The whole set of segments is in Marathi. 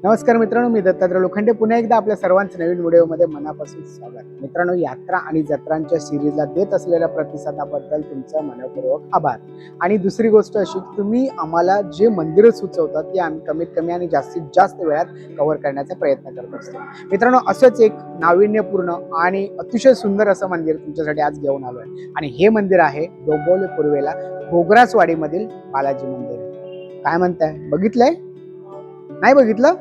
नमस्कार मित्रांनो, मी दत्तात्रय लोखंडे पुन्हा एकदा आपल्या सर्वांचं नवीन व्हिडिओमध्ये मनापासून स्वागत. मित्रांनो, यात्रा आणि जत्रांच्या सिरीजला देत असलेल्या प्रतिसादाबद्दल तुमचा मनपूर्वक आभार. आणि दुसरी गोष्ट अशी की तुम्ही आम्हाला जे मंदिरं सुचवतात ते आम्ही कमीत कमी आणि जास्तीत जास्त वेळात कव्हर करण्याचा प्रयत्न करत असतो. मित्रांनो, असंच एक नाविन्यपूर्ण आणि अतिशय सुंदर असं मंदिर तुमच्यासाठी आज घेऊन आलो आहे. आणि हे मंदिर आहे डोंबिवली पूर्वेला घोगरासवाडीमधील बालाजी मंदिर. काय म्हणताय, बघितलंय? नाही बघितलं?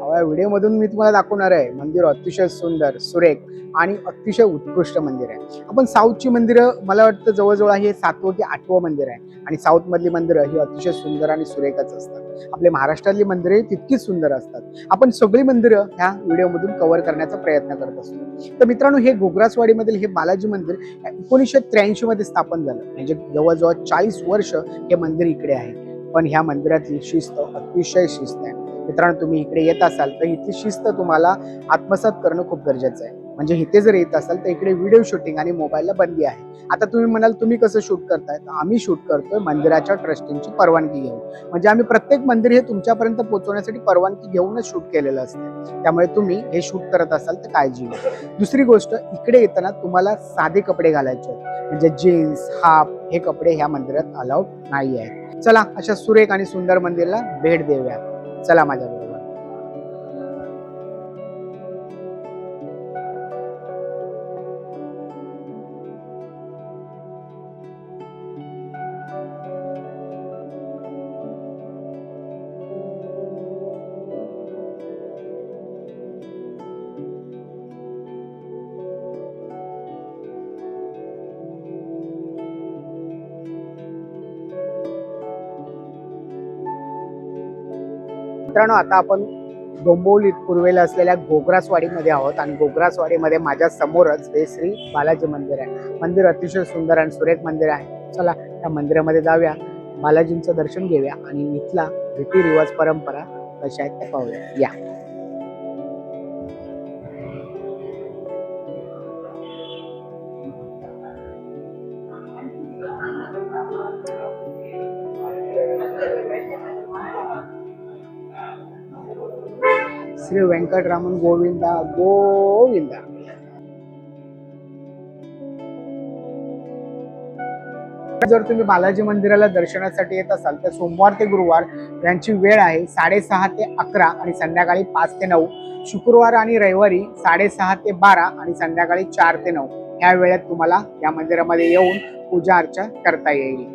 व्हिडिओ मधून मी तुम्हाला दाखवणार आहे. मंदिर अतिशय सुंदर, सुरेख आणि अतिशय उत्कृष्ट मंदिर आहे. आपण साऊथची मंदिरं, मला वाटतं जवळजवळ हे 7वं की 8वं मंदिर आहे. आणि साऊथ मधली मंदिरं ही अतिशय सुंदर आणि सुरेखच असतात. आपले महाराष्ट्रातली मंदिरे तितकीच सुंदर असतात. आपण सगळी मंदिरं ह्या व्हिडिओमधून कव्हर करण्याचा प्रयत्न करत असतो. तर मित्रांनो, हे घोगरासवाडीमधील हे बालाजी मंदिर 1983 मध्ये स्थापन झालं. म्हणजे जवळजवळ 40 वर्ष हे मंदिर इकडे आहे. पण ह्या मंदिरातली शिस्त अतिशय शिस्त आहे. मित्रांनो, तुम्ही इकडे येत असाल तर इथली शिस्त तुम्हाला आत्मसात करणं खूप गरजेचं आहे. म्हणजे इथे जर येत असाल तर इकडे व्हिडिओ शूटिंग आणि मोबाईलला बंदी आहे. आता तुम्ही म्हणाल तुम्ही कसं शूट करताय, तर आम्ही शूट करतोय मंदिराच्या ट्रस्टिंगची परवानगी घेऊन. म्हणजे आम्ही प्रत्येक मंदिर हे तुमच्यापर्यंत पोहोचवण्यासाठी परवानगी घेऊनच शूट केलेलं असतं. त्यामुळे तुम्ही हे शूट करत असाल तर काळजी घ्या. दुसरी गोष्ट, इकडे येताना तुम्हाला साधे कपडे घालायचे आहेत. म्हणजे जीन्स, हाफ हे कपडे ह्या मंदिरात अलाउड नाही आहेत. चला, अशा सुरेख आणि सुंदर मंदिराला भेट देऊया. चला माझ्याबरोबर. मित्रांनो, आता आपण डोंबिवली पूर्वेला असलेल्या घोगरासवाडीमध्ये आहोत. आणि घोगरासवाडीमध्ये माझ्या समोरच हे श्री बालाजी मंदिर आहे. मंदिर अतिशय सुंदर आणि सुरेख मंदिर आहे. चला त्या मंदिरामध्ये जाऊया, बालाजींचं दर्शन घेऊया आणि इथला रीतिरिवाज परंपरा कशा आहेत ते पाहूया. या. श्री व्यंकटरामन गोविंदा गोविंदा. जर तुम्ही बालाजी मंदिराला दर्शनासाठी येत असाल तर सोमवार ते गुरुवार यांची वेळ आहे 6:30 ते 11 आणि संध्याकाळी 5 ते 9. शुक्रवार आणि रविवारी 6:30 ते 12 आणि संध्याकाळी 4 ते 9 ह्या वेळेत तुम्हाला या मंदिरामध्ये येऊन पूजा अर्चा करता येईल.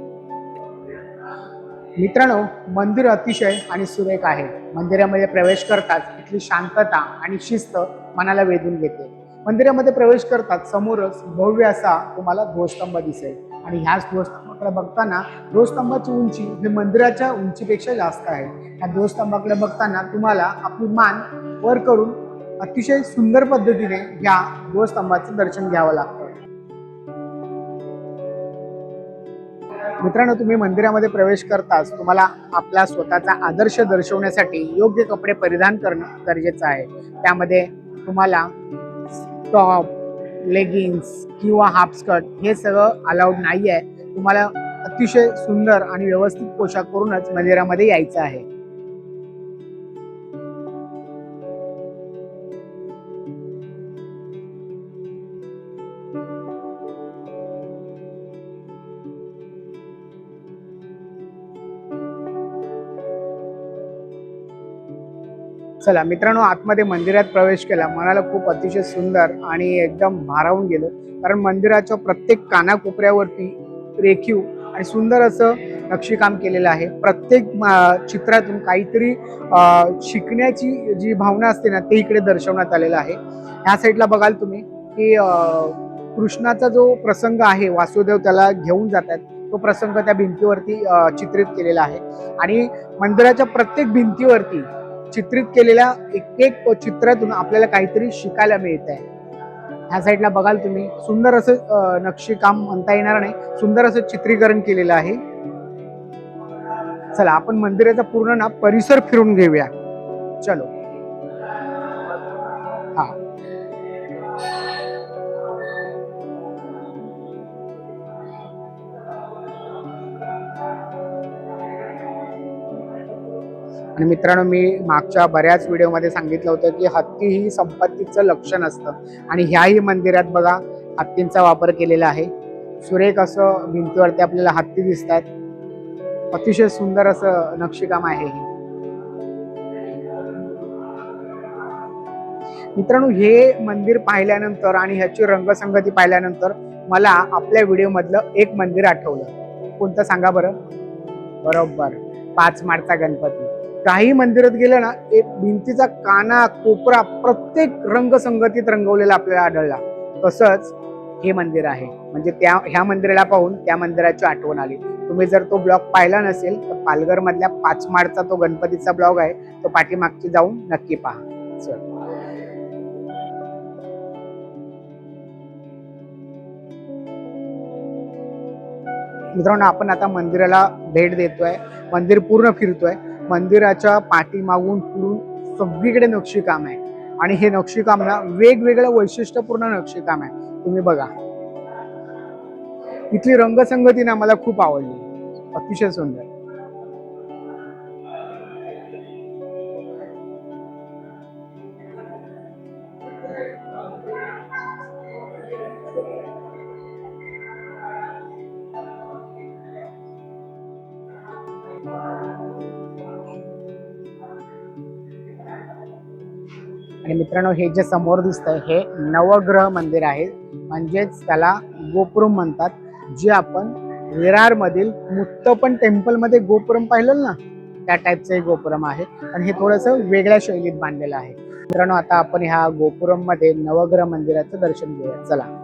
मित्रांनो, मंदिर अतिशय आणि सुरेख आहे. मंदिरामध्ये प्रवेश करताच इथली शांतता आणि शिस्त मनाला वेधून घेते. मंदिरामध्ये प्रवेश करतात समोरच भव्य असा तुम्हाला ध्वजस्तंभ दिसेल. आणि ह्याच ध्वजस्तंभाकडे बघताना ध्वजस्तंभाची उंची ही मंदिराच्या उंचीपेक्षा जास्त आहे. ह्या ध्वजस्तंभाकडे बघताना तुम्हाला आपली मान वर करून अतिशय सुंदर पद्धतीने ह्या ध्वजस्तंभाचं दर्शन घ्यावं लागतं. मित्रांनो, तुम्ही मंदिरामध्ये प्रवेश करताच तुम्हाला आपला स्वतःचा आदर्श दर्शवण्यासाठी योग्य कपडे परिधान करणं गरजेचं आहे. त्यामध्ये तुम्हाला टॉप, लेगिन्स किंवा हाफ स्कर्ट हे सगळं अलाउड नाही आहे. तुम्हाला अतिशय सुंदर आणि व्यवस्थित पोशाख करूनच मंदिरामध्ये यायचं आहे. चला मित्रांनो, आतमध्ये मंदिरात प्रवेश केला, मनाला खूप अतिशय सुंदर आणि एकदम भारावून गेलं. कारण मंदिराच्या प्रत्येक कानाकोपऱ्यावरती रेखीव आणि सुंदर असं नक्षीकाम केलेलं आहे. प्रत्येक चित्रातून काहीतरी शिकण्याची जी भावना असते ना, ते इकडे दर्शवण्यात आलेलं आहे. ह्या साईडला बघाल तुम्ही की कृष्णाचा जो प्रसंग आहे, वासुदेव त्याला घेऊन जातात, तो प्रसंग त्या भिंतीवरती चित्रित केलेला आहे. आणि मंदिराच्या प्रत्येक भिंतीवरती चित्रित केलेल्या एक एक चित्रातून आपल्याला काहीतरी शिकायला मिळत आहे. ह्या साईडला बघाल तुम्ही सुंदर असं नक्षीकाम म्हणता येणार नाही, सुंदर असं चित्रीकरण केलेलं आहे. चला आपण मंदिराचा पूर्ण परिसर फिरून घेऊया. चलो. हा. आणि मित्रांनो, मी मागच्या बऱ्याच व्हिडिओमध्ये सांगितलं होतं की हत्ती ही संपत्तीचं लक्षण असतं आणि ह्याही मंदिरात बघा हत्तींचा वापर केलेला आहे. सुरेख असं भिंतीवरती आपल्याला हत्ती दिसतात. अतिशय सुंदर असं नक्षीकाम आहे हे. मित्रांनो, हे मंदिर पाहिल्यानंतर आणि ह्याची रंगसंगती पाहिल्यानंतर मला आपल्या व्हिडिओ मधलं एक मंदिर आठवलं. कोणतं सांगा बरं? बरोबर, 5 माडचा गणपती. काही मंदिरात गेलं ना, एक भिंतीचा काना कोपरा प्रत्येक रंगसंगतीत रंगवलेला आपल्याला आढळला. तसंच हे मंदिर आहे. म्हणजे ह्या मंदिराला पाहून त्या मंदिराची आठवण आली. तुम्ही जर तो ब्लॉग पाहिला नसेल तर पालघर मधल्या 5 माडचा तो गणपतीचा ब्लॉग आहे, तो पाठीमागची जाऊन नक्की पहा. चल मित्रांनो, आपण आता मंदिराला भेट देतोय. मंदिर पूर्ण फिरतोय. मंदिराच्या पाठीमागून पुढून सगळीकडे नक्षीकाम आहे आणि हे नक्षीकाम ना वेगवेगळं वैशिष्ट्यपूर्ण नक्षीकाम आहे. तुम्ही बघा, इथली रंगसंगती ना मला खूप आवडली. अतिशय सुंदर. आणि मित्रांनो, हे जे समोर दिसतंय हे नवग्रह मंदिर आहे. म्हणजेच त्याला गोपुरम म्हणतात. जे आपण विरार मधील मुत्तपन टेम्पल मध्ये गोपुरम पाहिलं ना, त्या टाईपचं हे गोपुरम आहे आणि हे थोडंसं वेगळ्या शैलीत बांधलेलं आहे. मित्रांनो, आता आपण ह्या गोपुरम मध्ये नवग्रह मंदिराचं दर्शन घेऊया. चला.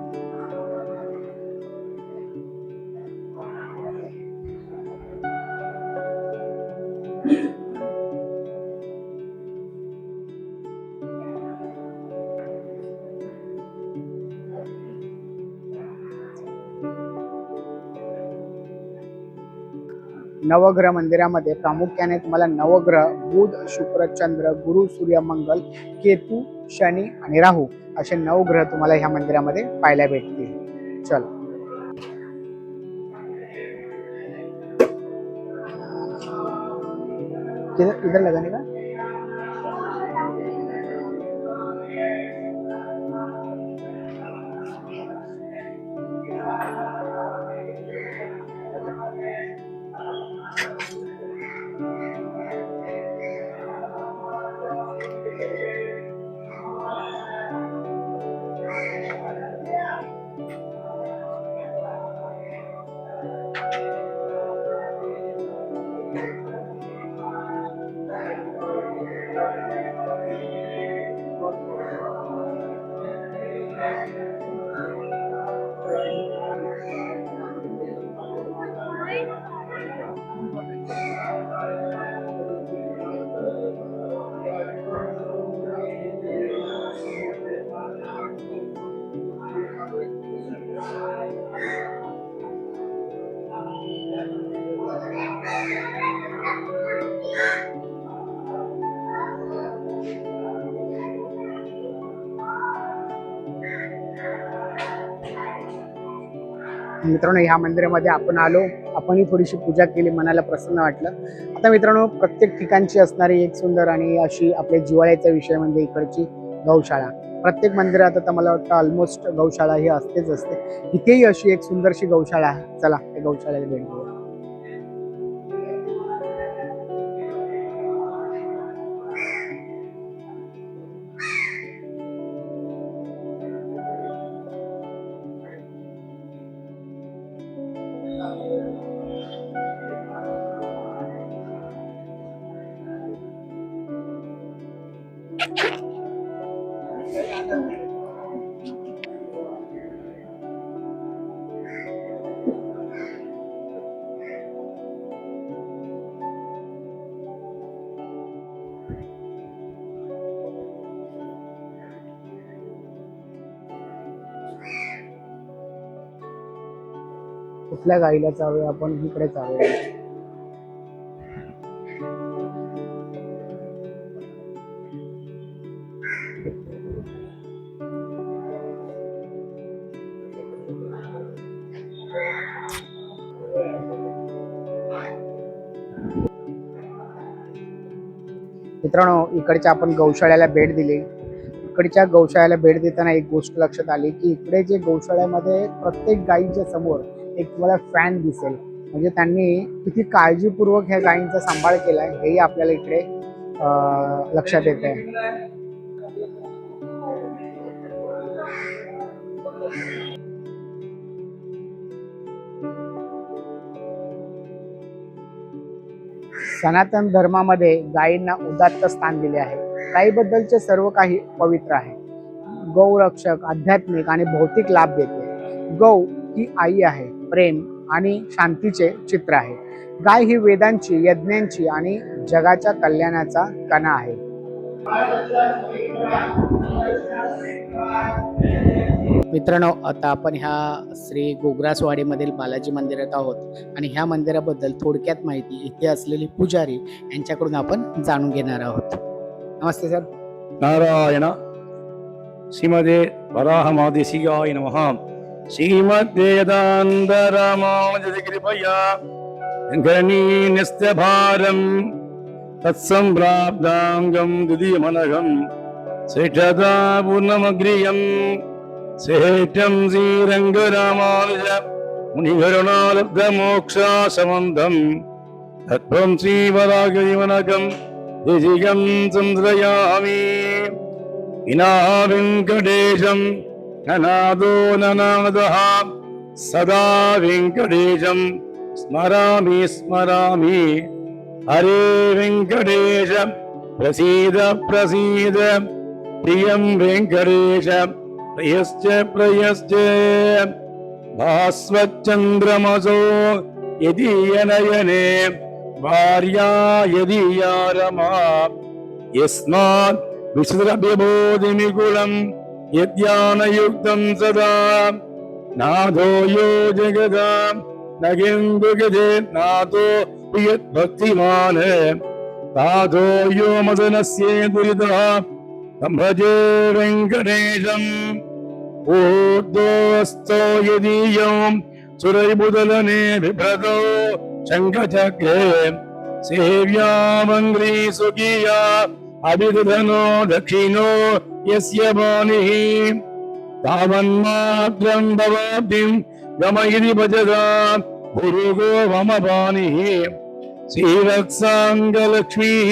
नवग्रह मंदिरामध्ये प्रामुख्याने तुम्हाला नवग्रह बुध, शुक्र, चंद्र, गुरु, सूर्य, मंगल, केतू, शनी आणि राहू असे 9 ग्रह तुम्हाला ह्या मंदिरामध्ये पाहायला भेटतील. चल. इधर लगाने का. मित्रांनो, ह्या मंदिरामध्ये आपण आलो. आपणही थोडीशी पूजा केली, मनाला प्रसन्न वाटलं. आता मित्रांनो, प्रत्येक ठिकाणची असणारी एक सुंदर आणि अशी आपल्या जिव्हाळ्याचा विषय म्हणजे इकडची गौशाळा. प्रत्येक मंदिरात आता मला वाटतं ऑलमोस्ट गौशाळा ही असतेच असते. इथेही अशी एक सुंदरशी गौशाळा आहे. चला त्या गौशाळेला भेट देऊ. कुठल्या गाईला चालूया आपण? इकडे चालूया. मित्रांनो, इकडच्या आपण गौशाळ्याला भेट दिली. इकडच्या गौशाळ्याला भेट देताना एक गोष्ट लक्षात आली की इकडे जे गौशाळ्यामध्ये प्रत्येक गायीच्या समोर एक तुम्हाला फॅन दिसेल. म्हणजे त्यांनी किती काळजीपूर्वक ह्या गायींचा सांभाळ केलाय हेही आपल्याला इकडे लक्षात येत आहे. सनातन धर्मामध्ये गायींना उदात्त स्थान दिले आहे. गायीबद्दलचे सर्व काही पवित्र आहे. गौरक्षक आध्यात्मिक आणि भौतिक लाभ देते. गौ ही आई आहे, प्रेम आणि शांतीचे चित्र आहे. गाय ही वेदांची, यज्ञांची आणि जगाच्या कल्याणाचा कणा आहे. मित्रांनो, आता आपण ह्या श्री गोग्रासवाडीमधील बालाजी मंदिरात आहोत आणि ह्या मंदिराबद्दल थोडक्यात माहिती इथे असलेले पुजारी यांच्याकडून आपण जाणून घेणार आहोत. नमस्ते सर. नारायण. श्रीमदे वराहमादेशिकाय नमः. श्रीमद्वेदान्त रामानुज कृपया गणीन्यस्तभारं तत्सम्प्राप्ताङ्गं द्वितीयमनघं श्रेष्ठता पूर्णमग्रियं श्रेष्ठं श्रीरङ्गरामानुज मुनिकरुणालब्धमोक्षासमन्तं तत्त्वं श्रीवरागजीवनकं देशिकं संश्रयामि. विना वेङ्कटेशं ननादो ननादः सदा वेङ्कटेशं स्मरामि स्मरामि. हरे वेङ्कटेश प्रसीद प्रसीद. प्रियं वेङ्कटेश प्रियश्च प्रियश्च. भास्वच्चन्द्रमसो यदीयनयने भार्या यदीया रमा. यस्मात् विश्वविबोधिमिकुलं यद्यानयुक्तं सदा. नाथो यो जगदा न किन्दुगजे नाथो यद्भक्तिमान्. ताथो यो मदनस्य दुरितः तं भजे वेङ्कटेशम्. ऊर्ध्वस्तो यदीयं सुरैर्बुदलने बिभ्रतो शङ्खचक्रे. सेव्या मङ्ग्री सुखिया अभिदधनो दक्षिणो यस्य बाणिः. तावन्मात्रं भवाब्धिं गमयति भजता भुरुगो मम बाणिः. श्रीवत्साङ्गलक्ष्मीः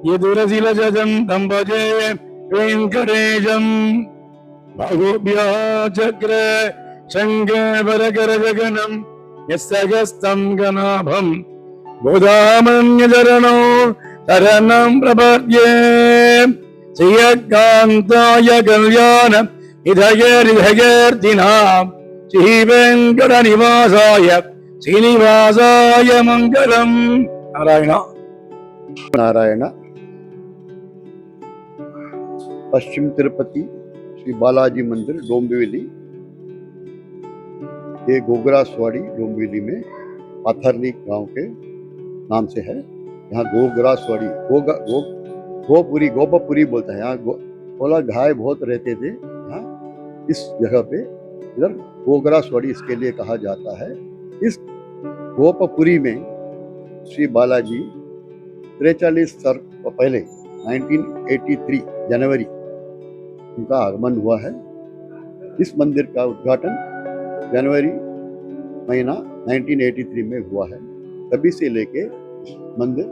यदुरशिलजं तं भजे वेङ्कटेशम्. बहुभ्यः चक्र शङ्करवरकरजगनं यस्सहस्तं गणाभं गोदामन्यचरणो शरणं प्रपद्ये. श्रियकान्ताय कल्याण हृदयर्थिनां श्रीवेङ्कटनिवासाय श्रीनिवासाय मङ्गलम्. नारायण. नारायण. पश्चिम तिरुपति श्री बालाजी मंदिर डोंबिवली, ये गोग्रासवाड़ी डोंबिवली में पाथरली गांव के नाम से है. यहाँ गोग्रासवाड़ी गोपुरी गोपपुरी बोलता है. यहाँ बोला गाय बहुत रहते थे यहाँ इस जगह पे. इधर गोग्रासवाड़ी इसके लिए कहा जाता है. इस गोपपुरी में श्री बालाजी 43 साल पहले 1983 जनवरी उनका आगमन हुआ है. इस मंदिर का उद्घाटन जनवरी महीना 1983 में हुआ है. तभी से लेके मंदिर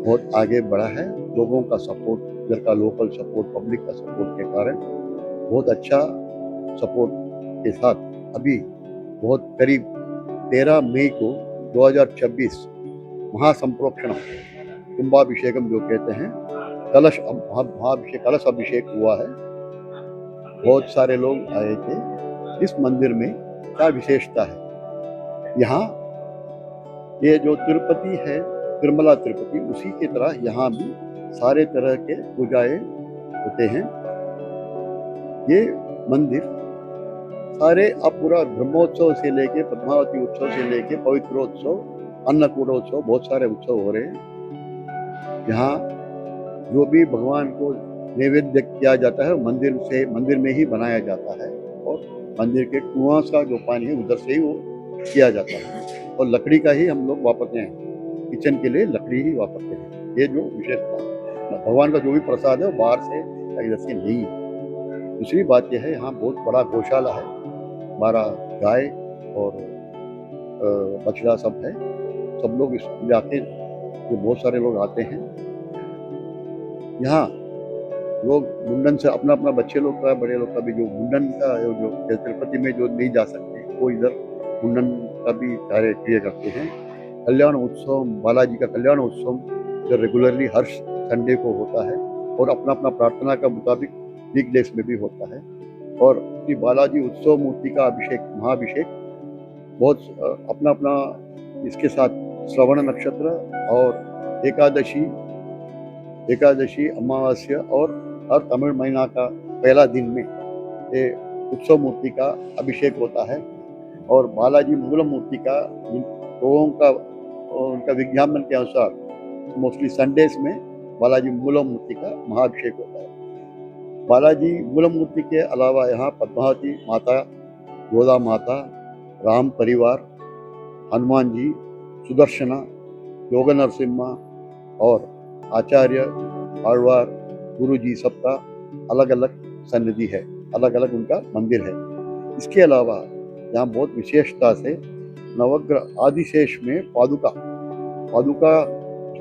बहुत आगे बढ़ा है. लोगों का सपोर्ट, इधर का लोकल सपोर्ट, पब्लिक का सपोर्ट के कारण बहुत अच्छा सपोर्ट के साथ अभी बहुत करीब 13 मई को 2026 महासंप्रोक्षणम कुंभाभिषेकम जो कहते हैं कलश महाभिषेक कलश अभिषेक हुआ है. बहुत सारे लोग आए थे. इस मंदिर में क्या विशेषता है, यहाँ ये जो तिरुपति है तिरुमला तिरुपति उसी की तरह यहाँ भी सारे तरह के पूजाएं होते हैं. ये मंदिर सारे अब पूरा ब्रह्मोत्सव से लेके पद्मावती उत्सव से लेके पवित्रोत्सव, अन्नकूटोत्सव, बहुत सारे उत्सव हो रहे हैं. यहाँ जो भी भगवान को नैवेद्य किया जाता है मंदिर में ही बनाया जाता है और मंदिर के कुआं का जो पानी है उधर से ही वो किया जाता है और लकड़ी का ही हम लोग वापरते हैं. किचन के लिए लकड़ी ही वापरते हैं। ये जो विशेषता है, भगवान का जो भी प्रसाद है वो बाहर से खरीद से नहीं है। दूसरी बात यह है, यहाँ बहुत बड़ा गौशाला है, हमारा गाय और बछड़ा सब है। सब लोग इस इलाके के बहुत सारे लोग आते हैं। यहाँ लोग मुंडन से अपना अपना बच्चे लोग का, बड़े लोग का भी जो मुंडन का जो तिरुपति में जो नहीं जा सकते वो इधर मुंडन का भी कार्य किए करते हैं। कल्याण उत्सव, बालाजी का कल्याण उत्सव जो रेगुलरली हर संडे को होता है और अपना अपना प्रार्थना का मुताबिक वीक डेज में भी होता है। और श्री बालाजी उत्सव मूर्ति का अभिषेक, महाअभिषेक बहुत अपना अपना इसके साथ श्रवण नक्षत्र और एकादशी अमावस्या और हर तमिल महीना का पहला दिन में ये उत्सव मूर्ति का अभिषेक होता है। और बालाजी मूलम मूर्ति का लोगों का उनका विज्ञापन के अनुसार मोस्टली संडेज में बालाजी मूलम मूर्ति का महाअभिषेक होता है। बालाजी मूलम मूर्ति के अलावा यहाँ पद्मावती माता, गोदा माता, राम परिवार, हनुमान जी, सुदर्शना, योग नरसिम्हा और आचार्य, आழ்वार, गुरु जी सबका अलग अलग सन्निधि है, अलग अलग उनका मंदिर है। इसके अलावा यहाँ बहुत विशेषता से नवग्रह आदिशेष में पादुका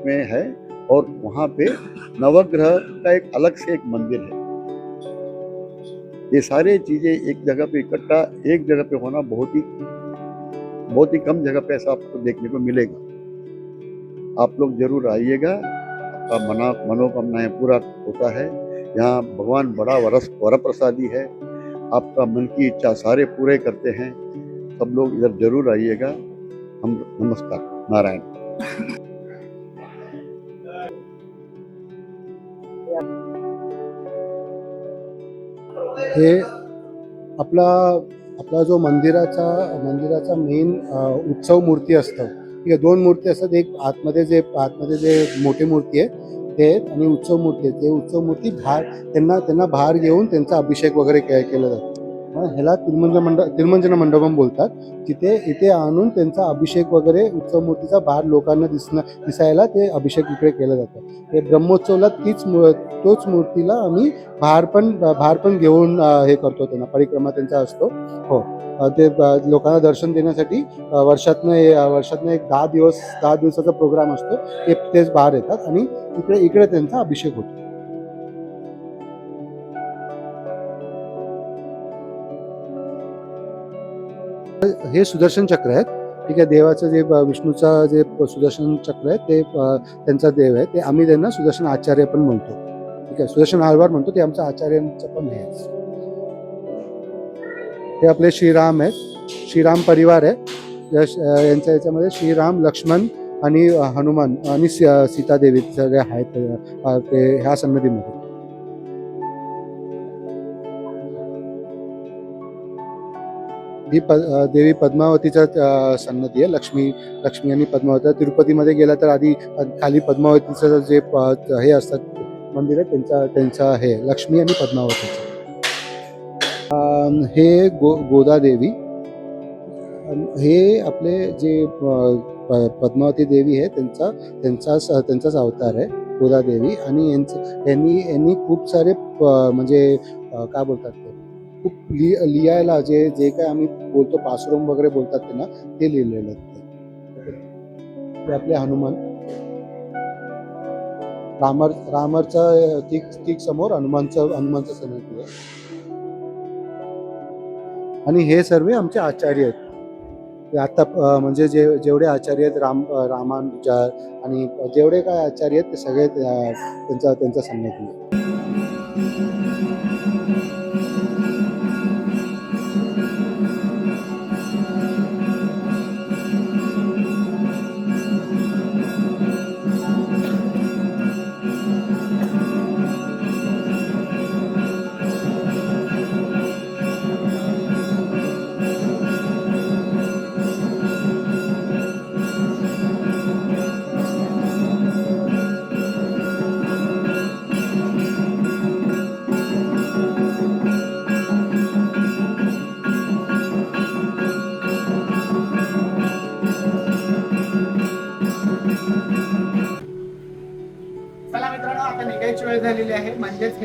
में है और वहाँ पे नवग्रह का एक अलग से एक मंदिर है। ये सारे चीजें एक जगह पे इकट्ठा, एक जगह पे होना बहुत ही कम जगह पे ऐसा आपको देखने को मिलेगा। आप लोग जरूर आइएगा, आपका मनोकामनाएं पूरा होता है। यहाँ भगवान बड़ा वर प्रसादी है, आपका मन की इच्छा सारे पूरे करते हैं। सब लोग इधर जरूर आइएगा। हम नमस्कार, नारायण। हे आपला जो मंदिराचा मेन उत्सव मूर्ती असतं, ठीक आहे। दोन मूर्ती असतात, एक आतमध्ये जे मोठी मूर्ती आहे ते आहेत आणि उत्सव मूर्ती आहे। ते उत्सव मूर्ती त्यांना बाहेर घेऊन त्यांचा अभिषेक वगैरे केला जातो। ह्याला तिरुमंजन मंडपम बोलतात। इथे आणून त्यांचा अभिषेक वगैरे उत्सव मूर्तीचा बाहेर लोकांना दिसायला ते अभिषेक इकडे केलं जातं। ते ब्रह्मोत्सवला तोच मूर्तीला आम्ही बाहेर पण घेऊन हे करतो, त्यांना परिक्रमा त्यांचा असतो। हो, ते लोकांना दर्शन देण्यासाठी वर्षातनं एक 10 दिवसाचा प्रोग्राम असतो। तेच बाहेर येतात आणि इकडे त्यांचा अभिषेक होतो। हे सुदर्शन चक्र आहेत, ठीक आहे। देवाचं जे विष्णूचा जे सुदर्शन चक्र आहे ते त्यांचा देव आहे। ते आम्ही त्यांना सुदर्शन आचार्य पण म्हणतो, ठीक आहे। सुदर्शन आழ்वार म्हणतो, ते आमच्या आचार्यांचं पण आहे। हे आपले श्रीराम आहेत, श्रीराम परिवार आहे। याच्यामध्ये श्रीराम, लक्ष्मण आणि हनुमान आणि सीतादेवी सगळे आहेत ते ह्या सन्निधीमध्ये। ही देवी पद्मावतीचा सन्निधी आहे। लक्ष्मी आणि पद्मावती। तिरुपतीमध्ये गेला तर आधी खाली पद्मावतीचं जे हे असतात मंदिर आहे, त्यांचा हे लक्ष्मी आणि पद्मावतीचं। हे गोदा देवी, हे आपले जे पद्मावती देवी आहे त्यांचाच अवतार आहे गोदा देवी। आणि यांनी खूप सारे म्हणजे काय बोलतात ते, खूप लिहायला जे काय आम्ही बोलतो पासुरम वगैरे बोलतात त्यांना, ते लिहिलेलं आहे। ते आपले हनुमान, रामरचा ठीक समोर हनुमानचं सन्निधी आहे। आणि हे सर्व आमचे आचार्य आहेत। ते आता म्हणजे जेवढे आचार्य आहेत, रामानुजा आणि जेवढे काय आचार्य आहेत ते सगळे त्यांचा सन्निधी आहे।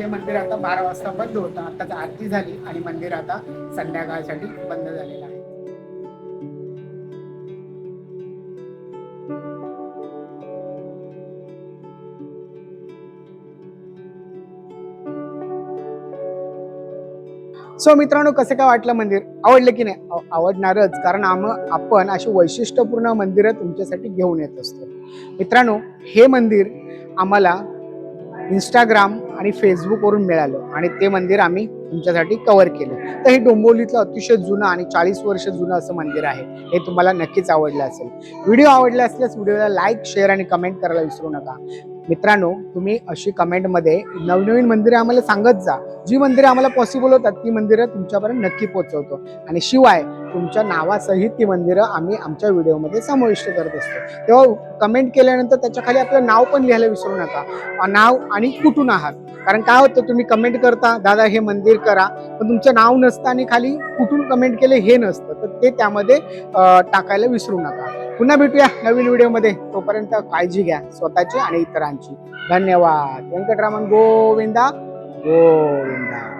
हे मंदिर आता 12 वाजता बंद होतं. आताच आरती झाली आणि मंदिर आता संध्याकाळसाठी बंद झालेलं आहे. सो मित्रांनो, कसं काय वाटलं मंदिर? आवडलं की नाही? आवडणारच, कारण आपण अशी वैशिष्ट्यपूर्ण मंदिरं तुमच्यासाठी घेऊन येत असतो. मित्रांनो, हे मंदिर आम्हाला इंस्टाग्राम आणि फेसबुकवरून मिळालं आणि ते मंदिर आम्ही तुमच्यासाठी कव्हर केलं. तर हे डोंबिवलीतलं अतिशय जुनं आणि 40 वर्ष जुनं असं मंदिर आहे. हे तुम्हाला नक्कीच आवडलं असेल. व्हिडिओ आवडला असल्यास व्हिडिओला लाईक, शेअर आणि कमेंट करायला विसरू नका. मित्रांनो, तुम्ही अशी कमेंटमध्ये नवनवीन मंदिरे आम्हाला सांगत जा. जी मंदिरं आम्हाला पॉसिबल होतात ती मंदिरं तुमच्यापर्यंत नक्की पोहोचवतो आणि शिवाय तुमच्या नावासहित ती मंदिरं आम्ही आमच्या व्हिडिओमध्ये समाविष्ट करत असतो. तेव्हा कमेंट केल्यानंतर त्याच्या खाली आपलं नाव पण लिहायला विसरू नका. नाव आणि कुठून आहात. कारण काय होतं, तुम्ही कमेंट करता दादा हे मंदिर करा, पण तुमचं नाव नसतं आणि खाली कुठून कमेंट केले हे नसतं, तर ते त्यामध्ये टाकायला विसरू नका. पुन्हा भेटूया नवीन व्हिडिओमध्ये. तोपर्यंत काळजी घ्या स्वतःची आणि इतरांची. धन्यवाद. व्यंकटरामन गोविंदा गोविंदा.